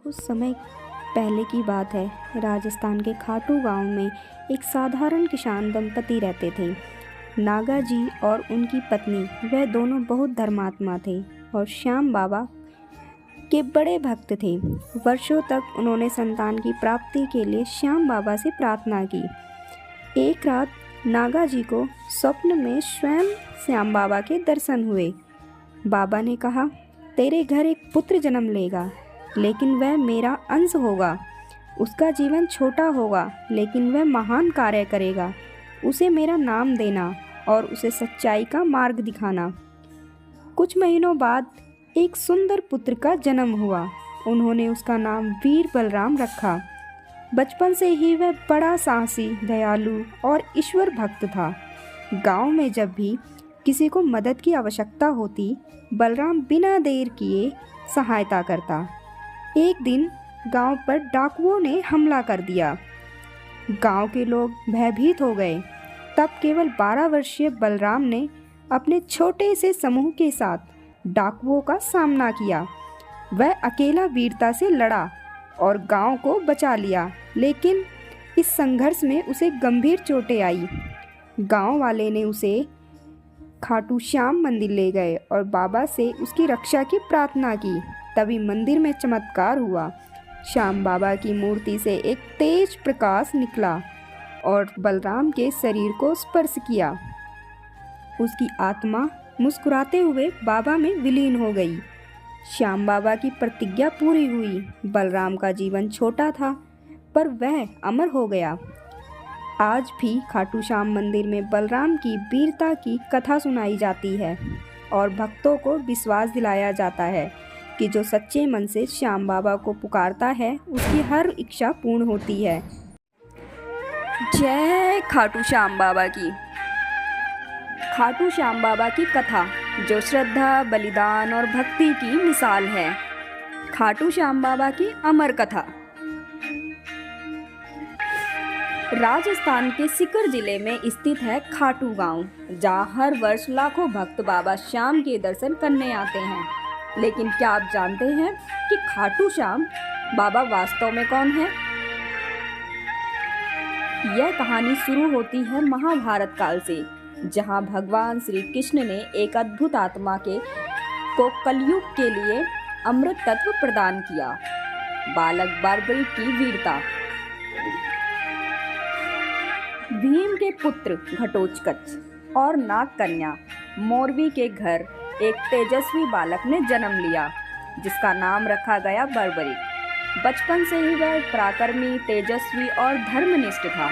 कुछ समय पहले की बात है। राजस्थान के खाटू गांव में एक साधारण किसान दंपति रहते थे। नागा जी और उनकी पत्नी, वह दोनों बहुत धर्मात्मा थे और श्याम बाबा के बड़े भक्त थे। वर्षों तक उन्होंने संतान की प्राप्ति के लिए श्याम बाबा से प्रार्थना की। एक रात नागा जी को स्वप्न में स्वयं श्याम बाबा के दर्शन हुए। बाबा ने कहा, तेरे घर एक पुत्र जन्म लेगा, लेकिन वह मेरा अंश होगा। उसका जीवन छोटा होगा, लेकिन वह महान कार्य करेगा। उसे मेरा नाम देना और उसे सच्चाई का मार्ग दिखाना। कुछ महीनों बाद एक सुंदर पुत्र का जन्म हुआ। उन्होंने उसका नाम वीर बलराम रखा। बचपन से ही वह बड़ा साहसी, दयालु और ईश्वर भक्त था। गांव में जब भी किसी को मदद की आवश्यकता होती, बलराम बिना देर किए सहायता करता। एक दिन गांव पर डाकुओं ने हमला कर दिया। गांव के लोग भयभीत हो गए। तब केवल 12 वर्षीय बलराम ने अपने छोटे से समूह के साथ डाकुओं का सामना किया। वह अकेला वीरता से लड़ा और गांव को बचा लिया, लेकिन इस संघर्ष में उसे गंभीर चोटें आई। गांव वाले ने उसे खाटू श्याम मंदिर ले गए और बाबा से उसकी रक्षा की प्रार्थना की। तभी मंदिर में चमत्कार हुआ। श्याम बाबा की मूर्ति से एक तेज प्रकाश निकला और बलराम के शरीर को स्पर्श किया। उसकी आत्मा मुस्कुराते हुए बाबा में विलीन हो गई। श्याम बाबा की प्रतिज्ञा पूरी हुई। बलराम का जीवन छोटा था, पर वह अमर हो गया। आज भी खाटू श्याम मंदिर में बलराम की वीरता की कथा सुनाई जाती है और भक्तों को विश्वास दिलाया जाता है कि जो सच्चे मन से श्याम बाबा को पुकारता है, उसकी हर इच्छा पूर्ण होती है। जय खाटू श्याम बाबा की। खाटू श्याम बाबा की कथा, जो श्रद्धा, बलिदान और भक्ति की मिसाल है। खाटू श्याम बाबा की अमर कथा। राजस्थान के सीकर जिले में स्थित है खाटू गांव, जहां हर वर्ष लाखों भक्त बाबा श्याम के दर्शन करने आते हैं। लेकिन क्या आप जानते हैं कि खाटू श्याम बाबा वास्तव में कौन है? यह कहानी शुरू होती है महाभारत काल से, जहां भगवान श्री कृष्ण ने एक अद्भुत आत्मा को कलयुग के लिए अमृत तत्व प्रदान किया। बालक बर्बरी की वीरता। भीम के पुत्र घटोत्कच और नाग कन्या मोरवी के घर एक तेजस्वी बालक ने जन्म लिया, जिसका नाम रखा गया बर्बरिक। बचपन से ही वह पराक्रमी, तेजस्वी और धर्मनिष्ठ था।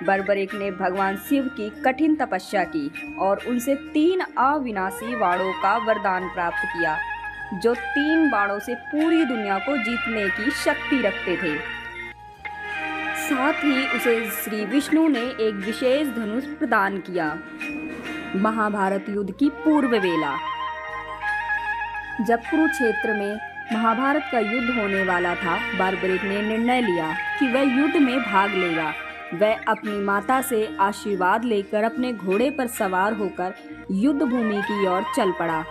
बर्बरिक ने भगवान शिव की कठिन तपस्या की और उनसे 3 अविनाशी बाणों का वरदान प्राप्त किया, जो 3 बाणों से पूरी दुनिया को जीतने की शक्ति रखते थे। साथ ही उसे श्री विष्णु ने एक विशेष धनुष प्रदान किया। महाभारत युद्ध की पूर्व वेला। जब कुरुक्षेत्र में महाभारत का युद्ध होने वाला था, बर्बरिक ने निर्णय लिया कि वह युद्ध में भाग लेगा। वह अपनी माता से आशीर्वाद लेकर अपने घोड़े पर सवार होकर युद्ध भूमि की ओर चल पड़ा।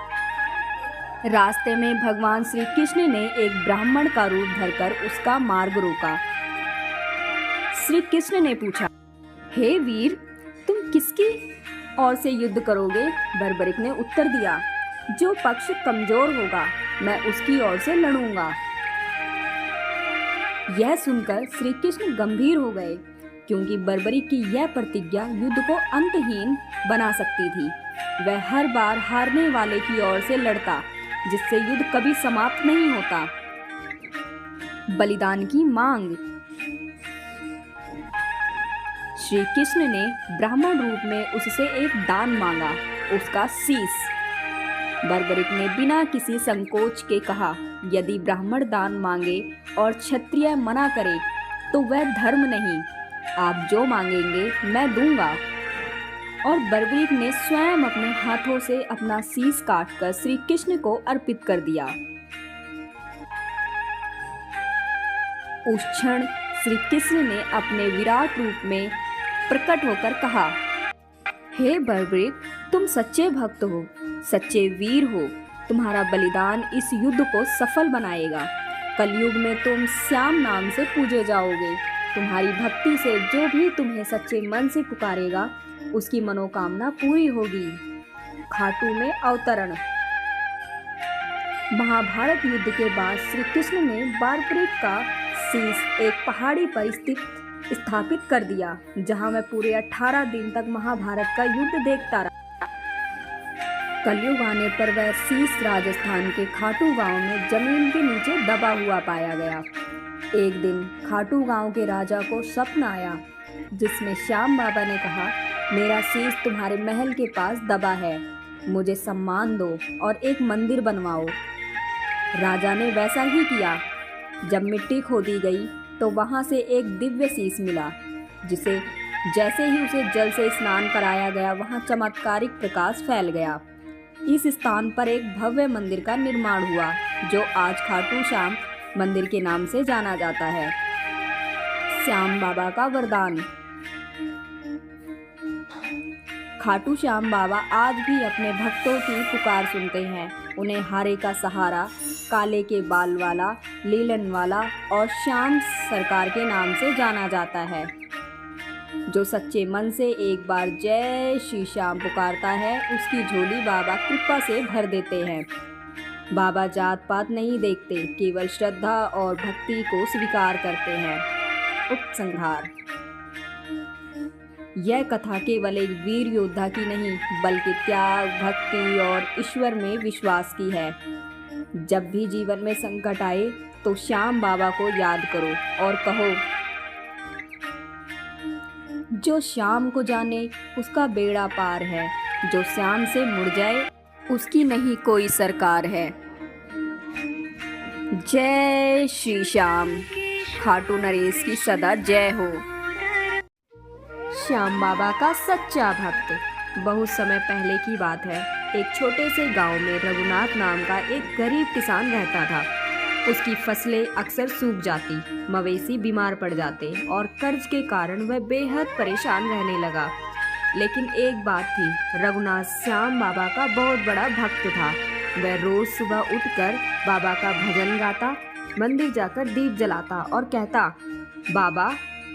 रास्ते में भगवान श्री कृष्ण ने एक ब्राह्मण का रूप धरकर उसका मार्ग रोका। श्री कृष्ण ने पूछा, हे वीर, तुम किसकी ओर से युद्ध करोगे? बर्बरिक ने उत्तर दिया, जो पक्ष कमजोर होगा, मैं उसकी ओर से लड़ूंगा। यह सुनकर श्री कृष्ण गंभीर हो गए, क्योंकि बर्बरिक की यह प्रतिज्ञा युद्ध को अंतहीन बना सकती थी। वह हर बार हारने वाले की ओर से लड़ता, जिससे युद्ध कभी समाप्त नहीं होता। बलिदान की मांग। श्री कृष्ण ने ब्राह्मण रूप में उससे एक दान मांगा, उसका शीश। बर्बरिक ने बिना किसी संकोच के कहा, यदि ब्राह्मण दान मांगे और क्षत्रिय मना करे तो वह धर्म नहीं। आप जो मांगेंगे मैं दूंगा। और बर्बरिक ने स्वयं अपने हाथों से अपना शीश काटकर श्री कृष्ण को अर्पित कर दिया। उस क्षण श्री कृष्ण ने अपने विराट रूप में प्रकट होकर कहा, हे बर्बरिक, तुम सच्चे भक्त हो, सच्चे वीर हो। तुम्हारा बलिदान इस युद्ध को सफल बनाएगा। कलयुग में तुम श्याम नाम से पूजे जाओगे। तुम्हारी भक्ति से जो भी तुम्हें सच्चे मन से पुकारेगा उसकी मनोकामना पूरी होगी। खाटू में अवतरण। महाभारत युद्ध के बाद श्री कृष्ण ने बारबरिक का शीश एक पहाड़ी पर स्थापित कर दिया, जहां मैं पूरे 18 दिन तक महाभारत का युद्ध देखता रहा। कलयुग आने पर वह शीश राजस्थान के खाटू गांव में जमीन के नीचे दबा हुआ पाया गया। एक दिन खाटू गांव के राजा को स्वप्न आया, जिसमें श्याम बाबा ने कहा, मेरा शीश तुम्हारे महल के पास दबा है, मुझे सम्मान दो और एक मंदिर बनवाओ। राजा ने वैसा ही किया। जब मिट्टी खोदी गई तो वहां से एक दिव्य शीश मिला, जिसे जैसे ही उसे जल से स्नान कराया गया वहां चमत्कारिक प्रकाश फैल गया। इस स्थान पर एक भव्य मंदिर का निर्माण हुआ, जो आज खाटू श्याम मंदिर के नाम से जाना जाता है। श्याम बाबा का वरदान। खाटू श्याम बाबा आज भी अपने भक्तों की पुकार सुनते हैं। उन्हें हारे का सहारा, काले के बाल वाला, लीलन वाला और श्याम सरकार के नाम से जाना जाता है। जो सच्चे मन से एक बार जय श्री श्याम पुकारता है, उसकी झोली बाबा कृपा से भर देते हैं। बाबा जात पात नहीं देखते, केवल श्रद्धा और भक्ति को स्वीकार करते हैं। उपसंहार। यह कथा केवल एक वीर योद्धा की नहीं, बल्कि त्याग, भक्ति और ईश्वर में विश्वास की है। जब भी जीवन में संकट आए तो श्याम बाबा को याद करो और कहो, जो श्याम को जाने उसका बेड़ा पार है, जो श्याम से मुड़ जाए उसकी नहीं कोई सरकार है। जय श्री श्याम। खाटू नरेश की सदा जय हो। श्याम बाबा का सच्चा भक्त। बहुत समय पहले की बात है। एक छोटे से गांव में रघुनाथ नाम का एक गरीब किसान रहता था। उसकी फसलें अक्सर सूख जाती, मवेशी बीमार पड़ जाते और कर्ज के कारण वह बेहद परेशान रहने लगा। लेकिन एक बात थी, रघुनाथ श्याम बाबा का बहुत बड़ा भक्त था। वह रोज सुबह उठकर बाबा का भजन गाता, मंदिर जाकर दीप जलाता और कहता, बाबा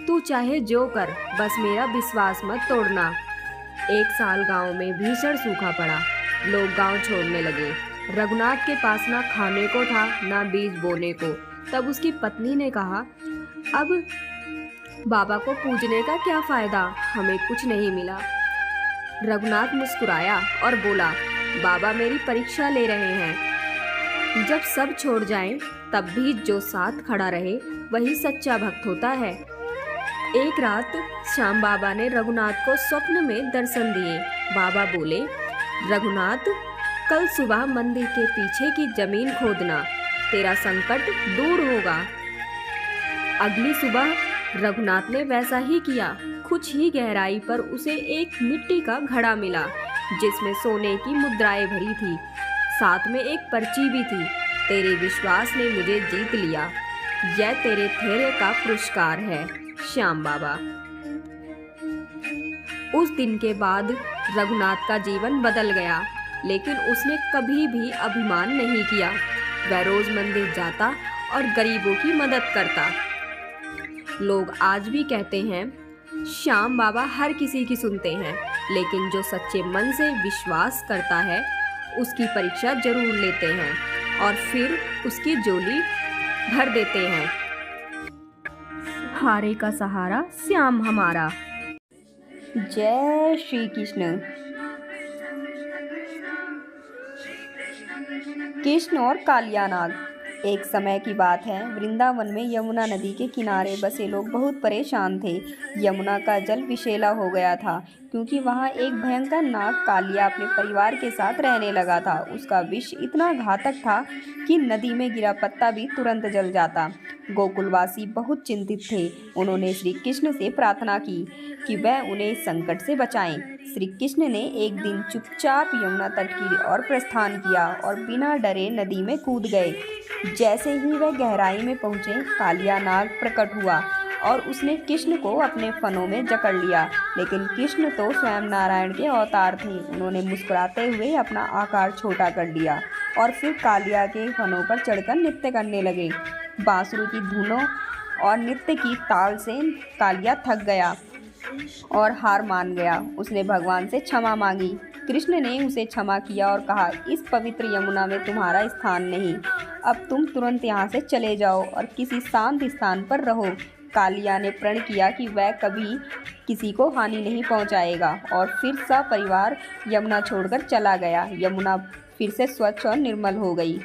तू चाहे जो कर, बस मेरा विश्वास मत तोड़ना। एक साल गांव में भीषण सूखा पड़ा। लोग गांव छोड़ने लगे। रघुनाथ के पास ना खाने को था, ना बीज बोने को। तब उसकी पत्नी ने कहा, अब बाबा को पूजने का क्या फायदा, हमें कुछ नहीं मिला। रघुनाथ मुस्कुराया और बोला, बाबा मेरी परीक्षा ले रहे हैं। जब सब छोड़ जाएं, तब भी जो साथ खड़ा रहे वही सच्चा भक्त होता है। एक रात श्याम बाबा ने रघुनाथ को स्वप्न में दर्शन दिए। बाबा बोले, रघुनाथ कल सुबह मंदिर के पीछे की जमीन खोदना, तेरा संकट दूर होगा। अगली सुबह रघुनाथ ने वैसा ही किया। कुछ ही गहराई पर उसे एक मिट्टी का घड़ा मिला, जिसमें सोने की मुद्राएं भरी थी। साथ में एक पर्ची भी थी, तेरे विश्वास ने मुझे जीत लिया, यह तेरे धैर्य का पुरस्कार है, श्याम बाबा। उस दिन के बाद रघुनाथ का जीवन बदल गया, लेकिन उसने कभी भी अभिमान नहीं किया। वह रोज मंदिर जाता और गरीबों की मदद करता। लोग आज भी कहते हैं, श्याम बाबा हर किसी की सुनते हैं, लेकिन जो सच्चे मन से विश्वास करता है उसकी परीक्षा जरूर लेते हैं और फिर उसकी झोली भर देते हैं। हारे का सहारा श्याम हमारा। जय श्री कृष्ण। कृष्ण और कालिया नाग। एक समय की बात है, वृंदावन में यमुना नदी के किनारे बसे लोग बहुत परेशान थे। यमुना का जल विषैला हो गया था, क्योंकि वहाँ एक भयंकर नाग कालिया अपने परिवार के साथ रहने लगा था। उसका विष इतना घातक था कि नदी में गिरा पत्ता भी तुरंत जल जाता। गोकुलवासी बहुत चिंतित थे। उन्होंने श्री कृष्ण से प्रार्थना की कि वह उन्हें इस संकट से बचाएं। श्री कृष्ण ने एक दिन चुपचाप यमुना तट की ओर प्रस्थान किया और बिना डरे नदी में कूद गए। जैसे ही वह गहराई में पहुँचे, कालिया नाग प्रकट हुआ और उसने कृष्ण को अपने फनों में जकड़ लिया। लेकिन कृष्ण तो स्वयं नारायण के अवतार थे। उन्होंने मुस्कुराते हुए अपना आकार छोटा कर लिया और फिर कालिया के फनों पर चढ़कर नृत्य करने लगे। बांसुरी की धुनों और नृत्य की ताल से कालिया थक गया और हार मान गया। उसने भगवान से क्षमा मांगी। कृष्ण ने उसे क्षमा किया और कहा, इस पवित्र यमुना में तुम्हारा स्थान नहीं। अब तुम तुरंत यहाँ से चले जाओ और किसी शांत स्थान पर रहो। कालिया ने प्रण किया कि वह कभी किसी को हानि नहीं पहुँचाएगा और फिर सपरिवार यमुना छोड़कर चला गया। यमुना फिर से स्वच्छ और निर्मल हो गई।